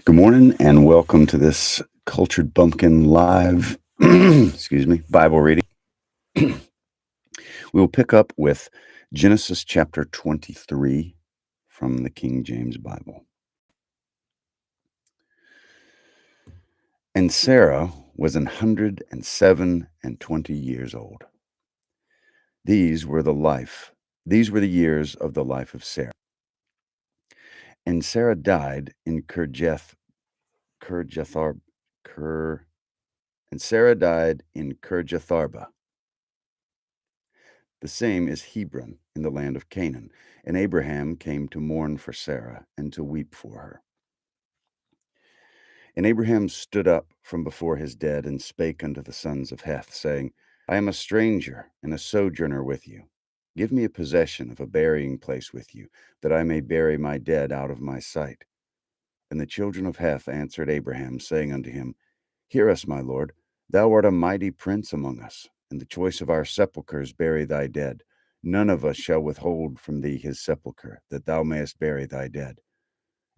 Good morning and welcome to this Cultured Bumpkin Live, Bible reading. We will pick up with Genesis chapter 23 from the King James Bible. And Sarah was 127 old. These were the years of the life of Sarah. And Sarah died in Kirjatharba. The same is Hebron in the land of Canaan. And Abraham came to mourn for Sarah and to weep for her. And Abraham stood up from before his dead and spake unto the sons of Heth, saying, I am a stranger and a sojourner with you. Give me a possession of a burying place with you, that I may bury my dead out of my sight. And the children of Heth answered Abraham, saying unto him, Hear us, my lord, thou art a mighty prince among us. In the choice of our sepulchres bury thy dead. None of us shall withhold from thee his sepulchre, that thou mayest bury thy dead.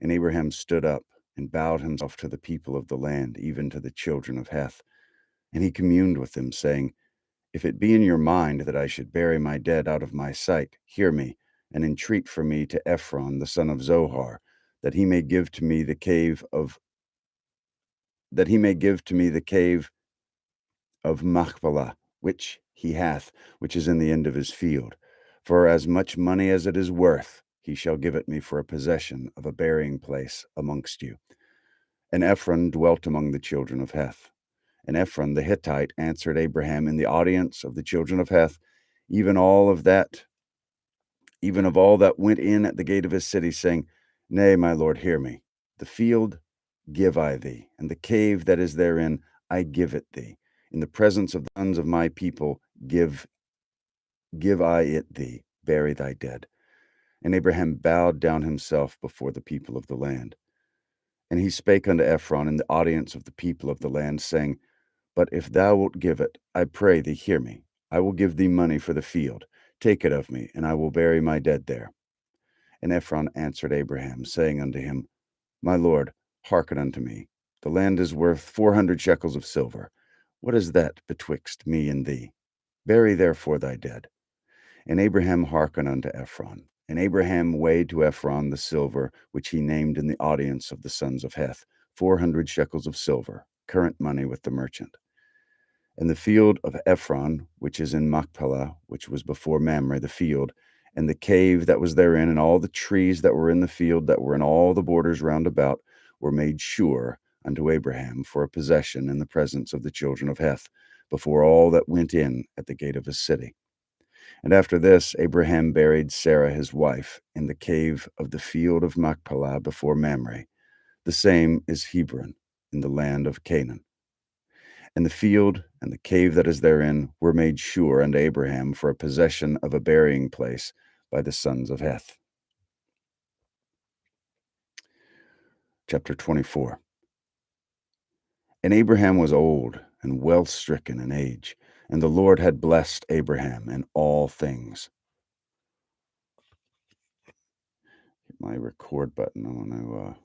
And Abraham stood up and bowed himself to the people of the land, even to the children of Heth. And he communed with them, saying, If it be in your mind that I should bury my dead out of my sight, hear me, and entreat for me to Ephron the son of Zohar, that he may give to me the cave of Machpelah, which he hath, which is in the end of his field. For as much money as it is worth, he shall give it me for a possession of a burying place amongst you. And Ephron dwelt among the children of Heth. And Ephron the Hittite answered Abraham in the audience of the children of Heth, even of all that went in at the gate of his city, saying, Nay, my lord, hear me. The field give I thee, and the cave that is therein I give it thee. In the presence of the sons of my people give I it thee. Bury thy dead. And Abraham bowed down himself before the people of the land. And he spake unto Ephron in the audience of the people of the land, saying, But if thou wilt give it, I pray thee, hear me. I will give thee money for the field. Take it of me, and I will bury my dead there. And Ephron answered Abraham, saying unto him, My lord, hearken unto me. The land is worth 400 shekels of silver. What is that betwixt me and thee? Bury therefore thy dead. And Abraham hearkened unto Ephron. And Abraham weighed to Ephron the silver which he named in the audience of the sons of Heth, 400 shekels of silver, current money with the merchant. And the field of Ephron, which is in Machpelah, which was before Mamre, the field, and the cave that was therein, and all the trees that were in the field that were in all the borders round about, were made sure unto Abraham for a possession in the presence of the children of Heth, before all that went in at the gate of his city. And after this, Abraham buried Sarah his wife in the cave of the field of Machpelah before Mamre. The same is Hebron in the land of Canaan. And the field and the cave that is therein were made sure unto Abraham for a possession of a burying place by the sons of Heth. Chapter 24. And Abraham was old and well stricken in age, and the Lord had blessed Abraham in all things. Hit my record button. I want to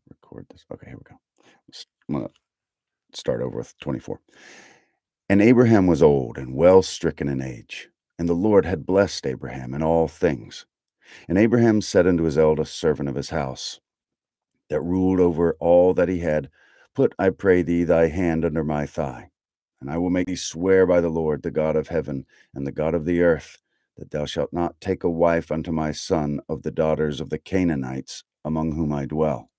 record this. Okay, here we go. I'm going to start over with 24. And Abraham was old and well stricken in age, and the Lord had blessed Abraham in all things. And Abraham said unto his eldest servant of his house, that ruled over all that he had, Put, I pray thee, thy hand under my thigh, and I will make thee swear by the Lord, the God of heaven and the God of the earth, that thou shalt not take a wife unto my son of the daughters of the Canaanites, among whom I dwell.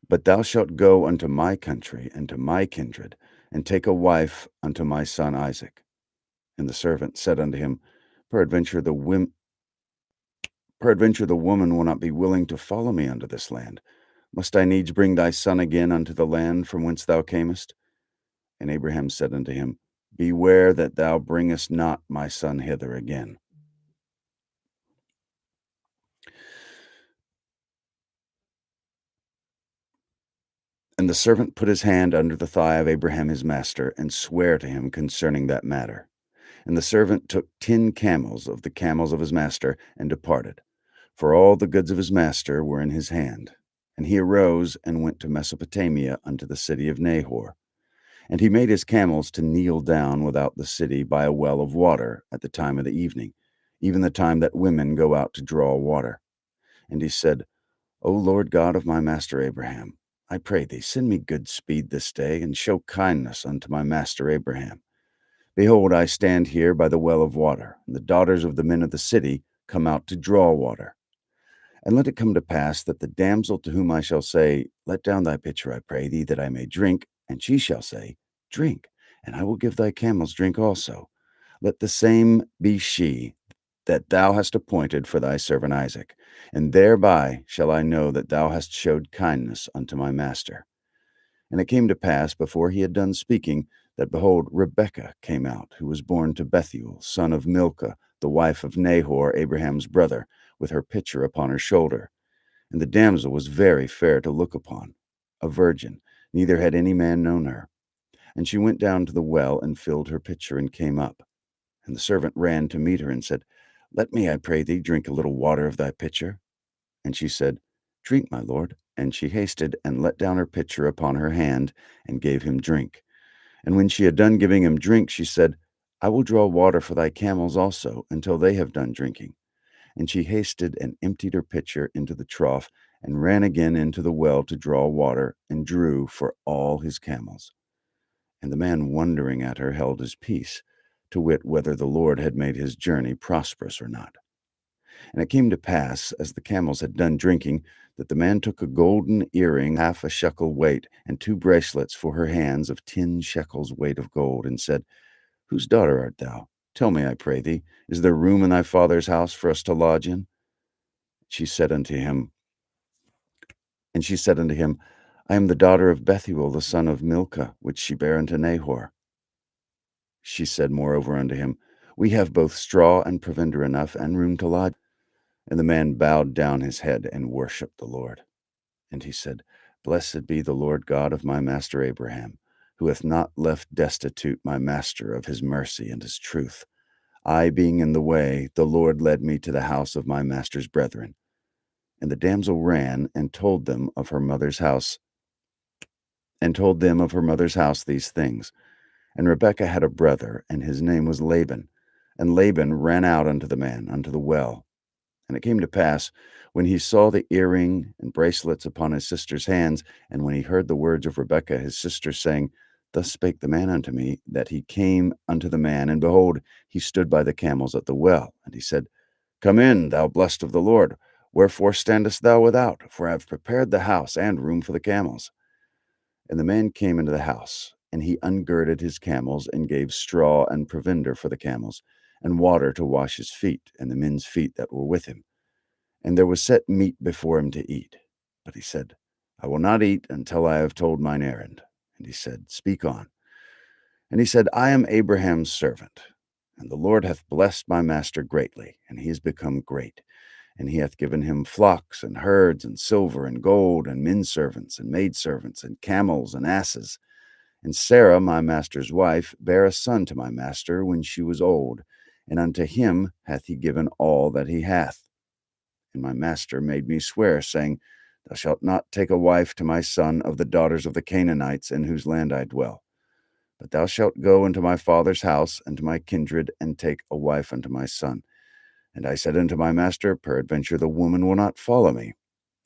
But thou shalt go unto my country and to my kindred, and take a wife unto my son Isaac. And the servant said unto him, Peradventure the woman will not be willing to follow me unto this land. Must I needs bring thy son again unto the land from whence thou camest? And Abraham said unto him, Beware that thou bringest not my son hither again. And the servant put his hand under the thigh of Abraham his master, and sware to him concerning that matter. And the servant took 10 camels of the camels of his master and departed, for all the goods of his master were in his hand. And he arose and went to Mesopotamia unto the city of Nahor. And he made his camels to kneel down without the city by a well of water at the time of the evening, even the time that women go out to draw water. And he said, O Lord God of my master Abraham, I pray thee, send me good speed this day, and show kindness unto my master Abraham. Behold, I stand here by the well of water, and the daughters of the men of the city come out to draw water. And let it come to pass that the damsel to whom I shall say, Let down thy pitcher, I pray thee, that I may drink, and she shall say, Drink, and I will give thy camels drink also. Let the same be she that thou hast appointed for thy servant Isaac, and thereby shall I know that thou hast showed kindness unto my master. And it came to pass, before he had done speaking, that behold, Rebekah came out, who was born to Bethuel, son of Milcah, the wife of Nahor, Abraham's brother, with her pitcher upon her shoulder. And the damsel was very fair to look upon, a virgin, neither had any man known her. And she went down to the well, and filled her pitcher, and came up. And the servant ran to meet her, and said, Let me, I pray thee, drink a little water of thy pitcher. And she said, Drink, my lord. And she hasted, and let down her pitcher upon her hand, and gave him drink. And when she had done giving him drink, she said, I will draw water for thy camels also, until they have done drinking. And she hasted, and emptied her pitcher into the trough, and ran again into the well to draw water, and drew for all his camels. And the man, wondering at her, held his peace, to wit, whether the Lord had made his journey prosperous or not. And it came to pass, as the camels had done drinking, that the man took a golden earring, half a shekel weight, and 2 bracelets for her hands of 10 shekels weight of gold, and said, Whose daughter art thou? Tell me, I pray thee, is there room in thy father's house for us to lodge in? She said unto him, I am the daughter of Bethuel, the son of Milcah, which she bare unto Nahor. She said moreover unto him, We have both straw and provender enough, and room to lodge. And the man bowed down his head and worshipped the Lord. And he said, Blessed be the Lord God of my master Abraham, who hath not left destitute my master of his mercy and his truth. I being in the way, the Lord led me to the house of my master's brethren. And the damsel ran and told them of her mother's house, these things. And Rebekah had a brother, and his name was Laban. And Laban ran out unto the man, unto the well. And it came to pass, when he saw the earring and bracelets upon his sister's hands, and when he heard the words of Rebekah his sister, saying, Thus spake the man unto me, that he came unto the man, and behold, he stood by the camels at the well. And he said, Come in, thou blessed of the Lord. Wherefore standest thou without? For I have prepared the house and room for the camels. And the man came into the house, and he ungirded his camels, and gave straw and provender for the camels, and water to wash his feet, and the men's feet that were with him. And there was set meat before him to eat. But he said, I will not eat until I have told mine errand. And he said, Speak on. And he said, I am Abraham's servant, and the Lord hath blessed my master greatly, and he is become great. And he hath given him flocks and herds and silver and gold and men servants and maidservants and camels and asses. And Sarah, my master's wife, bare a son to my master when she was old, and unto him hath he given all that he hath. And my master made me swear, saying, Thou shalt not take a wife to my son of the daughters of the Canaanites in whose land I dwell. But thou shalt go into my father's house and to my kindred, and take a wife unto my son. And I said unto my master, Peradventure the woman will not follow me.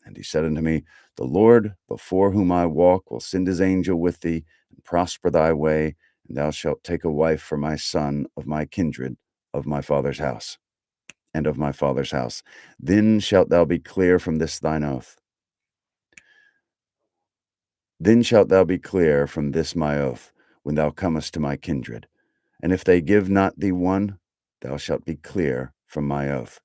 And he said unto me, The Lord, before whom I walk, will send his angel with thee, and prosper thy way, and thou shalt take a wife for my son of my kindred, of my father's house, and of my father's house. Then shalt thou be clear from this thine oath. Then shalt thou be clear from this my oath, when thou comest to my kindred. And if they give not thee one, thou shalt be clear from my oath.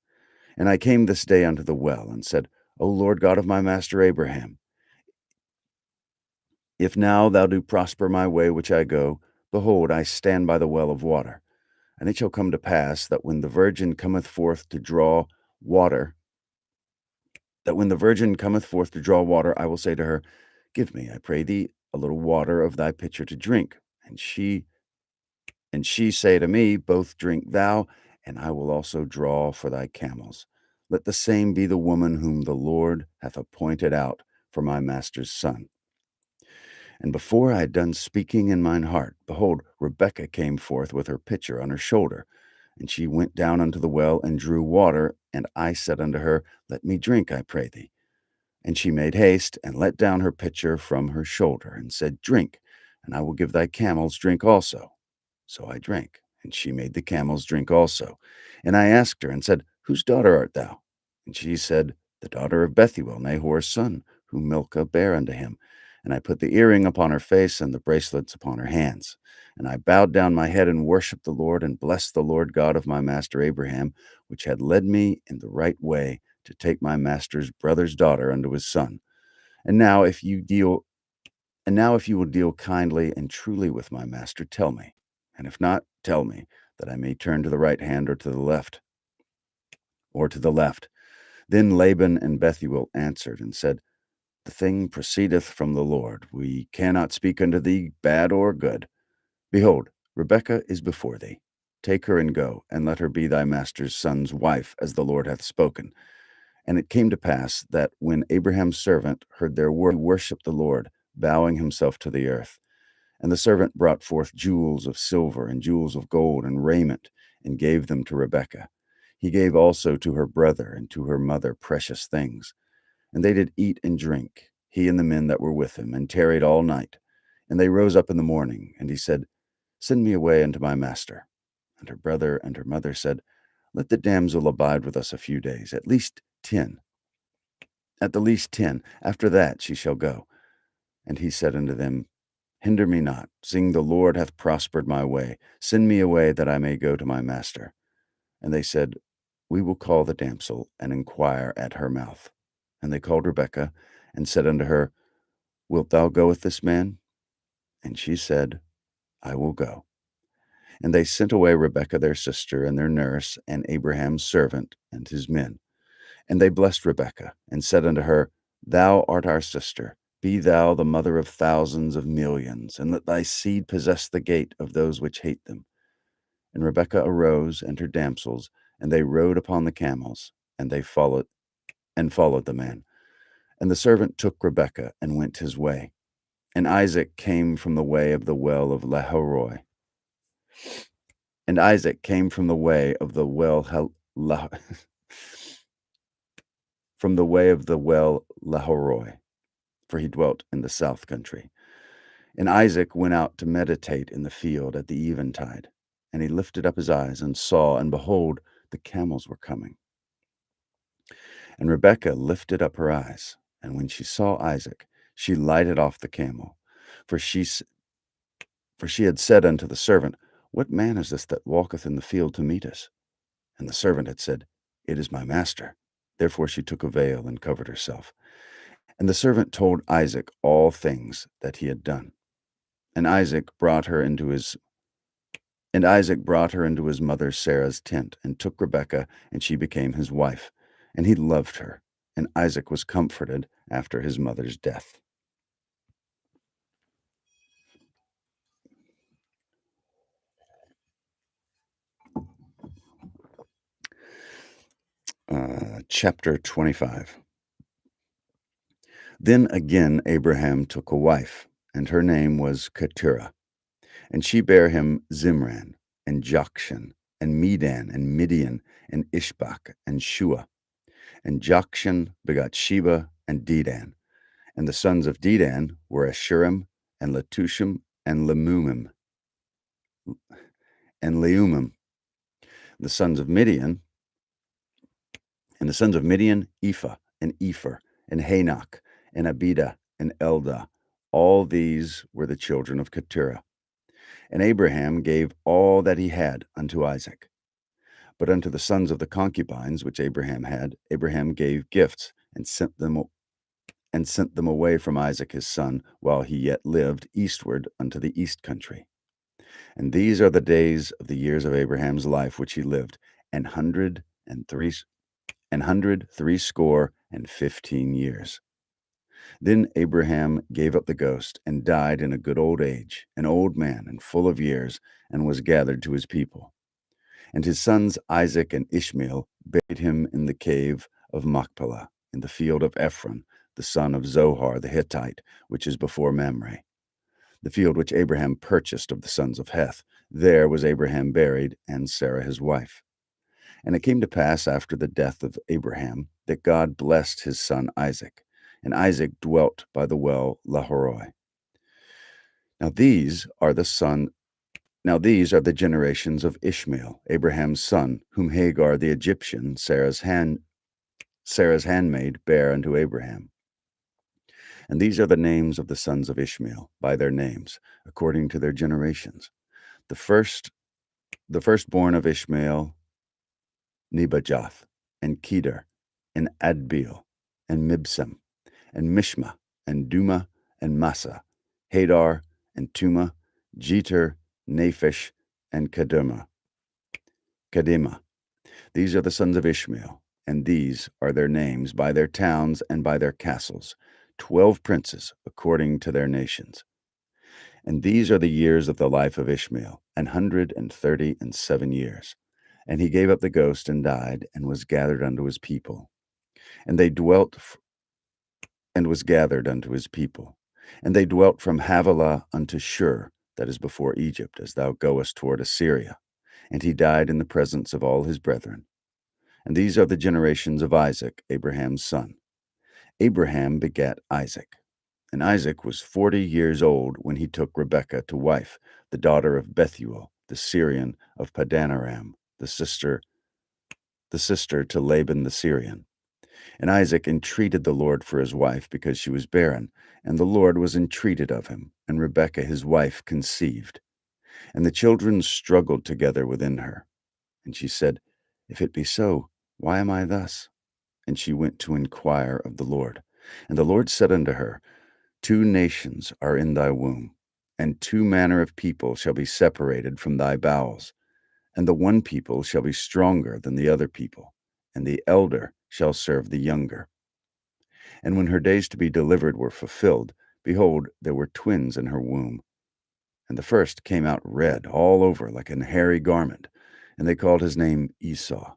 And I came this day unto the well, and said, O Lord God of my master Abraham, if now thou do prosper my way which I go, behold, I stand by the well of water. And it shall come to pass that when the virgin cometh forth to draw water, I will say to her, Give me, I pray thee, a little water of thy pitcher to drink. And And she say to me, Both drink thou, and I will also draw for thy camels. Let the same be the woman whom the Lord hath appointed out for my master's son. And before I had done speaking in mine heart, behold, Rebekah came forth with her pitcher on her shoulder. And she went down unto the well and drew water. And I said unto her, Let me drink, I pray thee. And she made haste, and let down her pitcher from her shoulder, and said, Drink, and I will give thy camels drink also. So I drank, and she made the camels drink also. And I asked her, and said, Whose daughter art thou? And she said, The daughter of Bethuel, Nahor's son, whom Milcah bare unto him. And I put the earring upon her face, and the bracelets upon her hands. And I bowed down my head, and worshipped the Lord, and blessed the Lord God of my master Abraham, which had led me in the right way, to take my master's brother's daughter unto his son. And now if you will deal kindly and truly with my master, tell me. And if not, tell me, that I may turn to the right hand or to the left. Then Laban and Bethuel answered and said, The thing proceedeth from the Lord. We cannot speak unto thee bad or good. Behold, Rebekah is before thee. Take her and go, and let her be thy master's son's wife, as the Lord hath spoken. And it came to pass that when Abraham's servant heard their word, he worshipped the Lord, bowing himself to the earth. And the servant brought forth jewels of silver and jewels of gold and raiment, and gave them to Rebekah. He gave also to her brother and to her mother precious things. And they did eat and drink, he and the men that were with him, and tarried all night. And they rose up in the morning, and he said, Send me away unto my master. And her brother and her mother said, Let the damsel abide with us a few days, at the least 10. After that she shall go. And he said unto them, Hinder me not, seeing the Lord hath prospered my way. Send me away, that I may go to my master. And they said, We will call the damsel, and inquire at her mouth. And they called Rebekah, and said unto her, Wilt thou go with this man? And she said, I will go. And they sent away Rebekah their sister, and their nurse, and Abraham's servant, and his men. And they blessed Rebekah, and said unto her, Thou art our sister. Be thou the mother of thousands of millions, and let thy seed possess the gate of those which hate them. And Rebekah arose, and her damsels, and they rode upon the camels, and they followed the man. And the servant took Rebekah, and went his way. And Isaac came from the way of the well of Lahairoi. And Isaac came from the way of the well from the way of the well Lahairoi, for he dwelt in the south country. And Isaac went out to meditate in the field at the eventide. And he lifted up his eyes and saw, and behold, the camels were coming. And Rebekah lifted up her eyes, and when she saw Isaac, she lighted off the camel. For she had said unto the servant, What man is this that walketh in the field to meet us? And the servant had said, It is my master. Therefore she took a veil and covered herself. And the servant told Isaac all things that he had done. And Isaac brought her into his mother Sarah's tent, and took Rebekah, and she became his wife. And he loved her, and Isaac was comforted after his mother's death. Chapter 25. Then again Abraham took a wife, and her name was Keturah. And she bare him Zimran, and Jokshan, and Medan, and Midian, and Ishbak, and Shua. And Jokshan begot Sheba and Dedan. And the sons of Dedan were Ashurim, and Letushim, and Leumim. The sons of Midian, Ephah, and Epher, and Hanok, and Abidah, and Eldah. All these were the children of Keturah. And Abraham gave all that he had unto Isaac. But unto the sons of the concubines which Abraham had, Abraham gave gifts, and sent them away from Isaac his son, while he yet lived, eastward unto the east country. And these are the days of the years of Abraham's life which he lived, 100 threescore and 15 years. Then Abraham gave up the ghost and died in a good old age, an old man and full of years, and was gathered to his people. And his sons Isaac and Ishmael buried him in the cave of Machpelah, in the field of Ephron, the son of Zohar the Hittite, which is before Mamre, the field which Abraham purchased of the sons of Heth. There was Abraham buried, and Sarah his wife. And it came to pass after the death of Abraham that God blessed his son Isaac, and Isaac dwelt by the well Lahairoi. Now these are the generations of Ishmael, Abraham's son, whom Hagar the Egyptian, Sarah's handmaid, bare unto Abraham. And these are the names of the sons of Ishmael, by their names, according to their generations. The firstborn of Ishmael, Nebajoth, and Kedar, and Adbeel, and Mibsam, and Mishma, and Duma, and Massa, Hadar, and Tuma, Jeter, Naphish, and Kedema. These are the sons of Ishmael, and these are their names by their towns and by their castles, 12 princes according to their nations. And these are the years of the life of Ishmael, 137 years. And he gave up the ghost and died, and was gathered unto his people. And they dwelt and was gathered unto his people. And they dwelt from Havilah unto Shur, that is before Egypt, as thou goest toward Assyria. And he died in the presence of all his brethren. And these are the generations of Isaac, Abraham's son. Abraham begat Isaac. And Isaac was 40 years old when he took Rebekah to wife, the daughter of Bethuel, the Syrian of Padanaram, the sister to Laban the Syrian. And Isaac entreated the Lord for his wife, because she was barren, and the Lord was entreated of him, and Rebekah his wife conceived. And the children struggled together within her. And she said, If it be so, why am I thus? And she went to inquire of the Lord. And the Lord said unto her, 2 nations are in thy womb, and 2 manner of people shall be separated from thy bowels. And the one people shall be stronger than the other people, and the elder shall serve the younger. And when her days to be delivered were fulfilled, behold, there were twins in her womb. And the first came out red all over like an hairy garment, and they called his name Esau.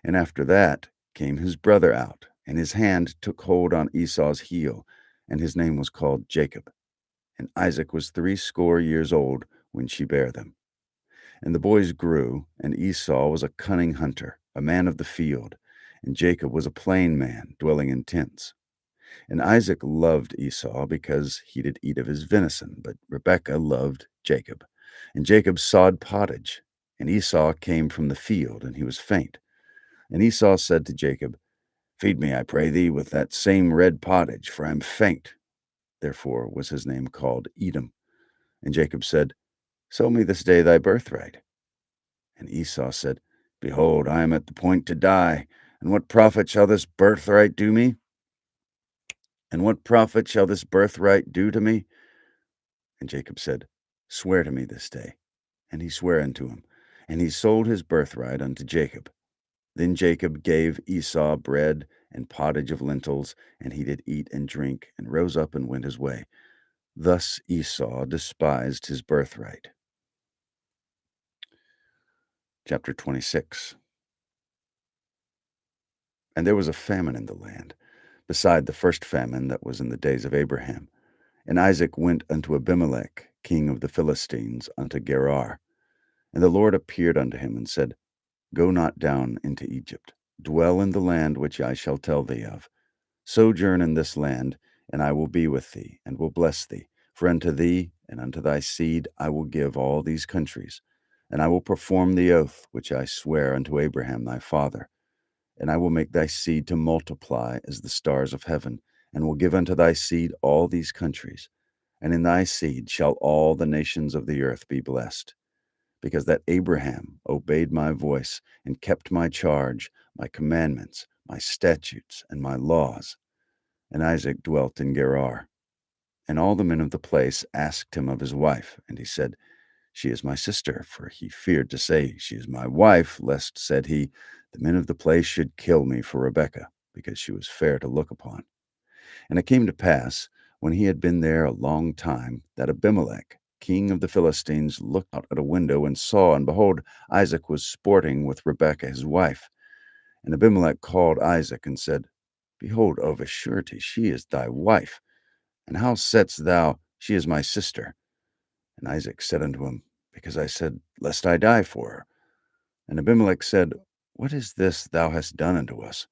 And after that came his brother out, and his hand took hold on Esau's heel, and his name was called Jacob. And Isaac was 80 years old when she bare them. And the boys grew, and Esau was a cunning hunter, a man of the field, and Jacob was a plain man, dwelling in tents. And Isaac loved Esau, because he did eat of his venison, but Rebekah loved Jacob. And Jacob sawed pottage, and Esau came from the field, and he was faint. And Esau said to Jacob, Feed me, I pray thee, with that same red pottage, for I am faint. Therefore was his name called Edom. And Jacob said, Sow me this day thy birthright. And Esau said, Behold, I am at the point to die, and what profit shall this birthright do me? And what profit shall this birthright do to me? And Jacob said, Swear to me this day. And he sware unto him, and he sold his birthright unto Jacob. Then Jacob gave Esau bread and pottage of lentils, and he did eat and drink, and rose up and went his way. Thus Esau despised his birthright. Chapter 26. And there was a famine in the land, beside the first famine that was in the days of Abraham. And Isaac went unto Abimelech, king of the Philistines, unto Gerar. And the Lord appeared unto him, and said, Go not down into Egypt. Dwell in the land which I shall tell thee of. Sojourn in this land, and I will be with thee, and will bless thee. For unto thee and unto thy seed I will give all these countries. And I will perform the oath which I sware unto Abraham thy father. And I will make thy seed to multiply as the stars of heaven, and will give unto thy seed all these countries. And in thy seed shall all the nations of the earth be blessed. Because that Abraham obeyed my voice, and kept my charge, my commandments, my statutes, and my laws. And Isaac dwelt in Gerar. And all the men of the place asked him of his wife, and he said, She is my sister, for he feared to say, She is my wife, lest, said he, the men of the place should kill me for Rebekah, because she was fair to look upon. And it came to pass, when he had been there a long time, that Abimelech, king of the Philistines, looked out at a window and saw, and behold, Isaac was sporting with Rebekah his wife. And Abimelech called Isaac and said, Behold, of a surety she is thy wife. And how saidst thou, She is my sister? And Isaac said unto him, Because I said, Lest I die for her. And Abimelech said, What is this thou hast done unto us?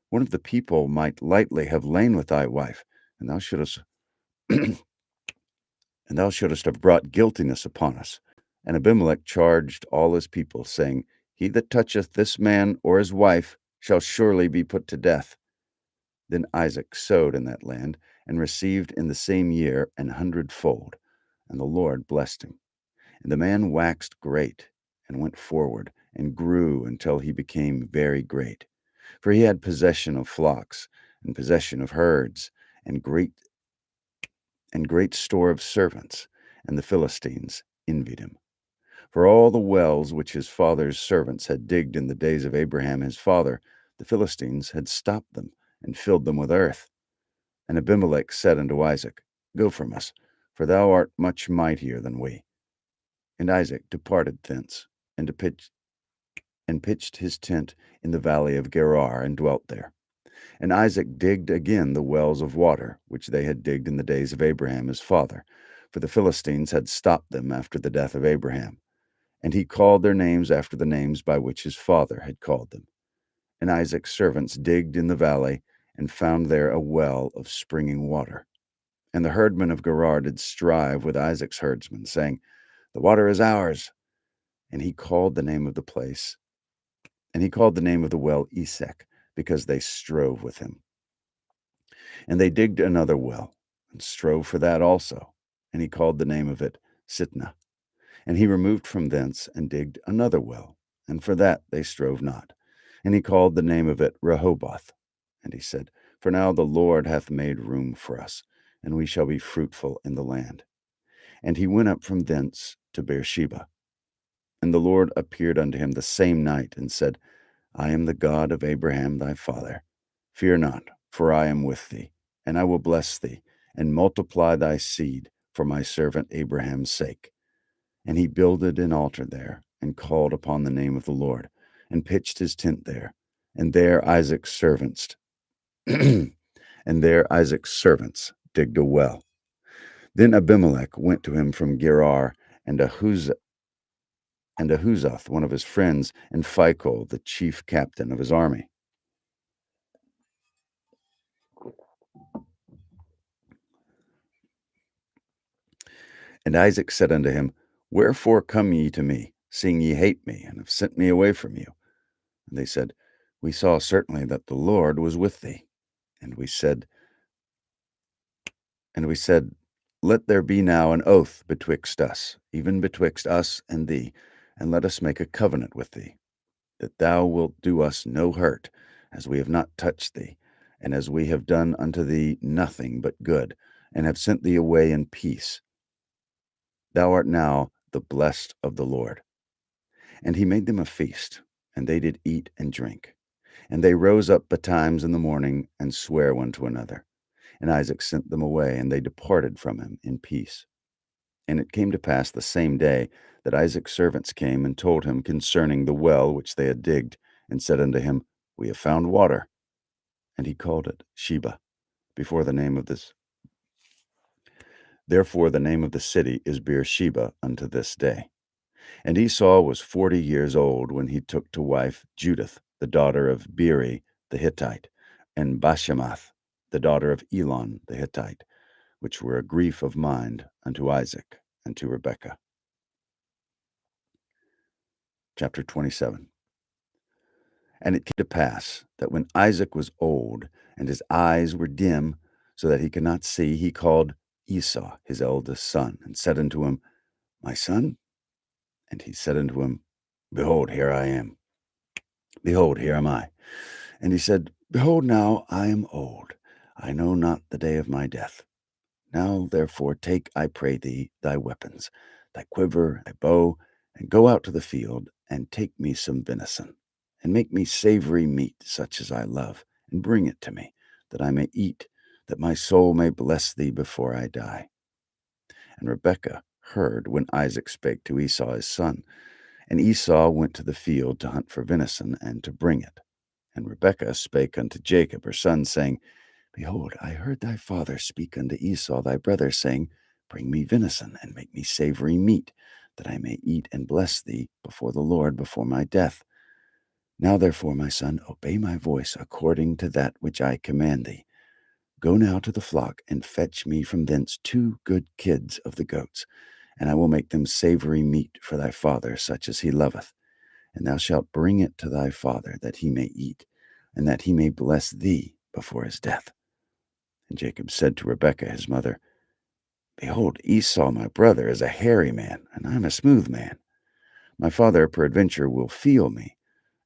One of the people might lightly have lain with thy wife, and thou shouldest and thou shouldest have brought guiltiness upon us. And Abimelech charged all his people, saying, He that toucheth this man or his wife shall surely be put to death. Then Isaac sowed in that land, and received in the same year 100-fold. And the Lord blessed him. And the man waxed great, and went forward, and grew until he became very great. For he had possession of flocks, and possession of herds, and great store of servants, and the Philistines envied him. For all the wells which his father's servants had digged in the days of Abraham his father, the Philistines had stopped them, and filled them with earth. And Abimelech said unto Isaac, Go from us, for thou art much mightier than we. And Isaac departed thence, and pitched his tent in the valley of Gerar, and dwelt there. And Isaac digged again the wells of water, which they had digged in the days of Abraham his father, for the Philistines had stopped them after the death of Abraham. And he called their names after the names by which his father had called them. And Isaac's servants digged in the valley, and found there a well of springing water. And the herdmen of Gerar did strive with Isaac's herdsmen, saying, The water is ours. And he called the name of the place, and he called the name of the well Esek, because they strove with him. And they digged another well, and strove for that also. And he called the name of it Sitnah. And he removed from thence, and digged another well, and for that they strove not. And he called the name of it Rehoboth. And he said, For now the Lord hath made room for us, and we shall be fruitful in the land. And he went up from thence to Beersheba. And the Lord appeared unto him the same night, and said, I am the God of Abraham thy father. Fear not, for I am with thee, and I will bless thee, and multiply thy seed for my servant Abraham's sake. And he builded an altar there, and called upon the name of the Lord, and pitched his tent there. And there Isaac's servants digged a well. Then Abimelech went to him from Gerar, and Ahuzath, one of his friends, and Phicol, the chief captain of his army. And Isaac said unto him, Wherefore come ye to me, seeing ye hate me, and have sent me away from you? And they said, We saw certainly that the Lord was with thee. And we said, Let there be now an oath betwixt us, even betwixt us and thee, and let us make a covenant with thee, that thou wilt do us no hurt, as we have not touched thee, and as we have done unto thee nothing but good, and have sent thee away in peace. Thou art now the blessed of the Lord. And he made them a feast, and they did eat and drink. And they rose up betimes in the morning, and sware one to another. And Isaac sent them away, and they departed from him in peace. And it came to pass the same day that Isaac's servants came and told him concerning the well which they had digged, and said unto him, We have found water. And he called it Sheba, before the name of this. Therefore the name of the city is Beersheba unto this day. And Esau was 40 years old when he took to wife Judith, the daughter of Beeri the Hittite, and Bashemath, the daughter of Elon the Hittite, which were a grief of mind unto Isaac and to Rebekah. Chapter 27. And it came to pass that when Isaac was old, and his eyes were dim, so that he could not see, he called Esau his eldest son, and said unto him, My son? And he said unto him, Behold, here I am. Behold, here am I. And he said, Behold, now I am old. I know not the day of my death. Now therefore take, I pray thee, thy weapons, thy quiver, thy bow, and go out to the field, and take me some venison, and make me savory meat, such as I love, and bring it to me, that I may eat, that my soul may bless thee before I die. And Rebekah heard when Isaac spake to Esau his son. And Esau went to the field to hunt for venison, and to bring it. And Rebekah spake unto Jacob her son, saying, Behold, I heard thy father speak unto Esau thy brother, saying, Bring me venison, and make me savory meat, that I may eat and bless thee before the Lord before my death. Now therefore, my son, obey my voice according to that which I command thee. Go now to the flock, and fetch me from thence 2 good kids of the goats, and I will make them savory meat for thy father, such as he loveth. And thou shalt bring it to thy father, that he may eat, and that he may bless thee before his death. And Jacob said to Rebekah his mother, Behold, Esau my brother is a hairy man, and I am a smooth man. My father peradventure will feel me,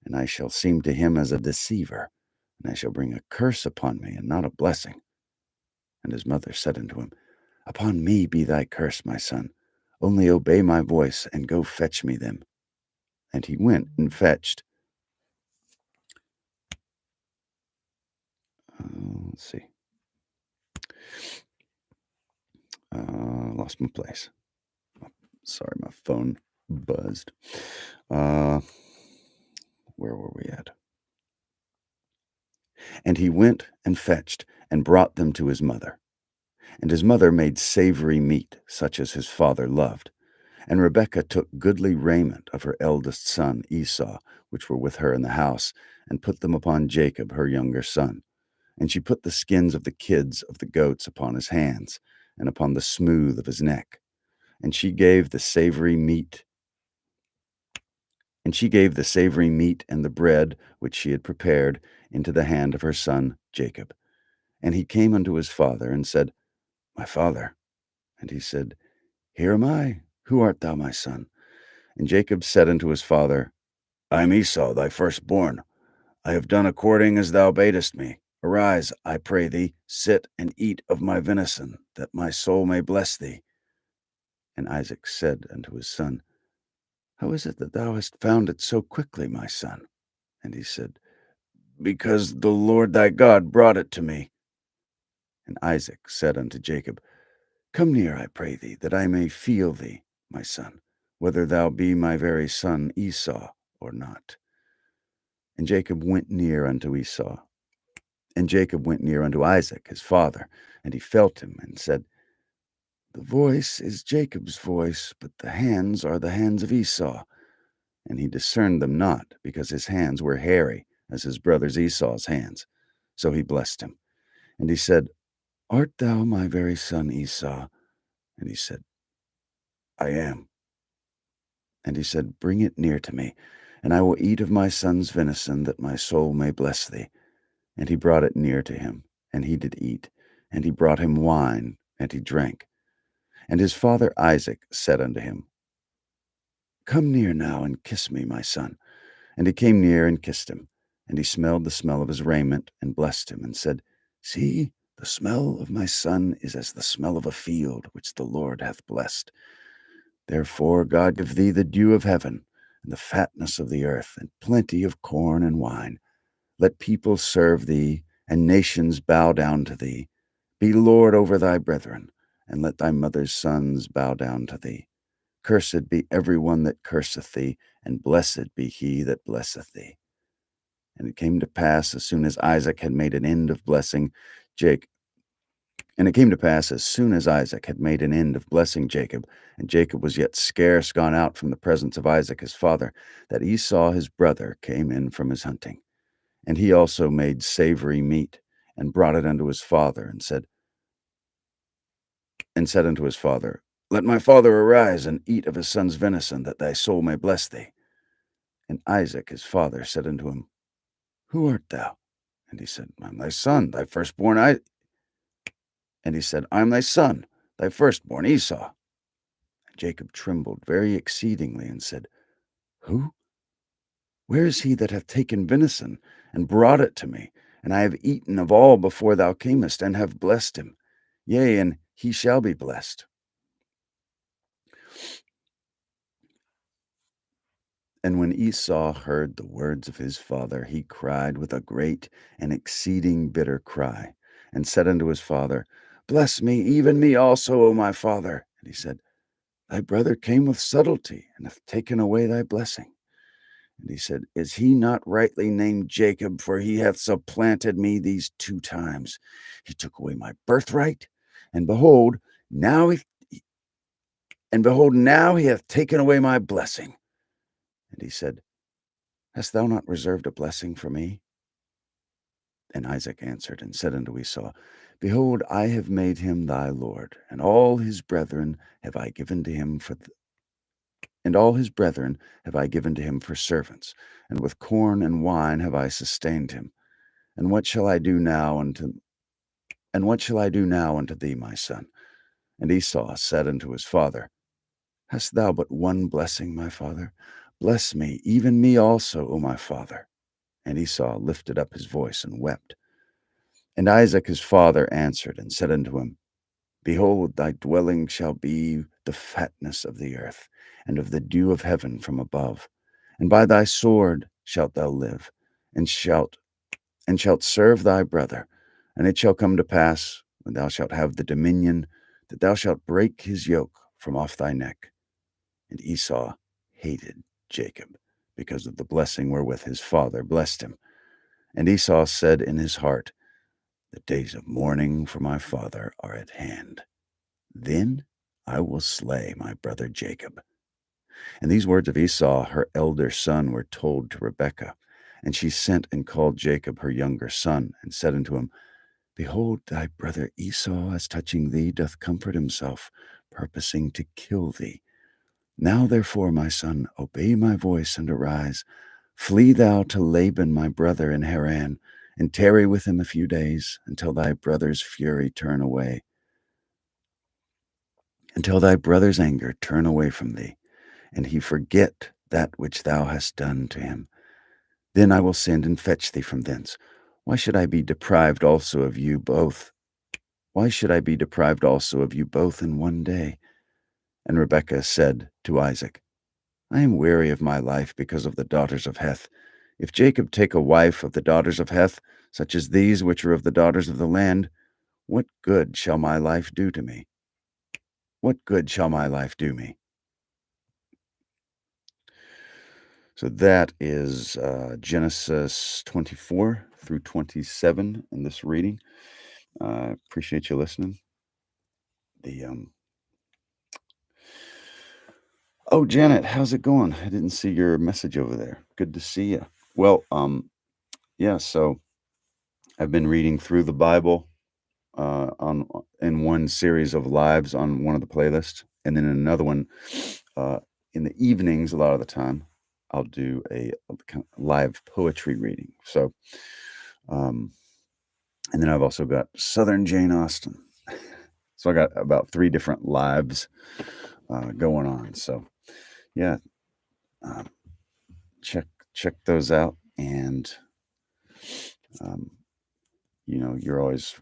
and I shall seem to him as a deceiver, and I shall bring a curse upon me, and not a blessing. And his mother said unto him, Upon me be thy curse, my son. Only obey my voice, and go fetch me them. And he went and fetched. Let's see. Lost my place. Sorry, my phone buzzed. Where were we at? And he went and fetched, and brought them to his mother. And his mother made savory meat, such as his father loved. And Rebekah took goodly raiment of her eldest son Esau, which were with her in the house, and put them upon Jacob her younger son. And she put the skins of the kids of the goats upon his hands, and upon the smooth of his neck. And she gave the savory meat and the bread which she had prepared into the hand of her son Jacob. And he came unto his father, and said, My father. And he said, Here am I. Who art thou, my son? And Jacob said unto his father, I am Esau, thy firstborn. I have done according as thou badest me. Arise, I pray thee, sit and eat of my venison, that my soul may bless thee. And Isaac said unto his son, How is it that thou hast found it so quickly, my son? And he said, Because the Lord thy God brought it to me. And Isaac said unto Jacob, Come near, I pray thee, that I may feel thee, my son, whether thou be my very son Esau or not. And Jacob went near unto Esau. And Jacob went near unto Isaac his father, and he felt him, and said, The voice is Jacob's voice, but the hands are the hands of Esau. And he discerned them not, because his hands were hairy, as his brother's Esau's hands. So he blessed him. And he said, Art thou my very son Esau? And he said, I am. And he said, Bring it near to me, and I will eat of my son's venison, that my soul may bless thee. And he brought it near to him, and he did eat. And he brought him wine, and he drank. And his father Isaac said unto him, Come near now, and kiss me, my son. And he came near and kissed him. And he smelled the smell of his raiment, and blessed him, and said, See, the smell of my son is as the smell of a field which the Lord hath blessed. Therefore God give thee the dew of heaven, and the fatness of the earth, and plenty of corn and wine. Let people serve thee, and nations bow down to thee. Be Lord over thy brethren, and let thy mother's sons bow down to thee. Cursed be every one that curseth thee, and blessed be he that blesseth thee. And it came to pass, as soon as Isaac had made an end of blessing Jacob, and it came to pass, as soon as Isaac had made an end of blessing Jacob, and Jacob was yet scarce gone out from the presence of Isaac his father, that Esau his brother came in from his hunting. And he also made savory meat, and brought it unto his father, and said unto his father, Let my father arise, and eat of his son's venison, that thy soul may bless thee. And Isaac his father said unto him, Who art thou? And he said, I am thy son, thy firstborn. And he said, I am thy son, thy firstborn Esau. And Jacob trembled very exceedingly, and said, Who? Where is he that hath taken venison, and brought it to me? And I have eaten of all before thou camest, and have blessed him. Yea, and he shall be blessed. And when Esau heard the words of his father, he cried with a great and exceeding bitter cry. and said unto his father, Bless me, even me also, O my father. And he said, Thy brother came with subtlety, and hath taken away thy blessing. And he said, Is he not rightly named Jacob? For he hath supplanted me these 2 times. He took away my birthright, and behold, now he hath taken away my blessing. And he said, Hast thou not reserved a blessing for me? And Isaac answered and said unto Esau, Behold, I have made him thy lord, and all his brethren have I given to him for servants, and with corn and wine have I sustained him. And what shall I do now unto thee, my son? And Esau said unto his father, Hast thou but one blessing, my father? Bless me, even me also, O my father. And Esau lifted up his voice and wept. And Isaac his father answered and said unto him, Behold, thy dwelling shall be the fatness of the earth, and of the dew of heaven from above. And by thy sword shalt thou live, and shalt serve thy brother. And it shall come to pass, when thou shalt have the dominion, that thou shalt break his yoke from off thy neck. And Esau hated Jacob, because of the blessing wherewith his father blessed him. And Esau said in his heart, The days of mourning for my father are at hand. Then I will slay my brother Jacob. And these words of Esau, her elder son, were told to Rebekah. And she sent and called Jacob her younger son, and said unto him, Behold, thy brother Esau, as touching thee, doth comfort himself, purposing to kill thee. Now therefore, my son, obey my voice and arise. Flee thou to Laban my brother in Haran, and tarry with him a few days, until thy brother's anger turn away from thee, and he forget that which thou hast done to him. Then I will send and fetch thee from thence. Why should I be deprived also of you both? In one day? And Rebekah said to Isaac, I am weary of my life because of the daughters of Heth. If Jacob take a wife of the daughters of Heth, such as these which are of the daughters of the land, what good shall my life do to me? What good shall my life do me? So that is Genesis 24 through 27 in this reading. Appreciate you listening. Oh, Janet, how's it going? I didn't see your message over there. Good to see you. Well, yeah, so I've been reading through the Bible in one series of lives on one of the playlists, and then in another one in the evenings. A lot of the time, I'll do a kind of live poetry reading. So, and then I've also got Southern Jane Austen. So I got about 3 different lives going on. So, yeah, check those out, and you're always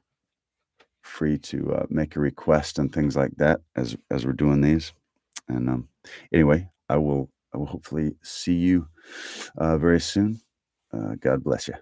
free to make a request and things like that as we're doing these. And anyway, I will hopefully see you very soon. God bless you.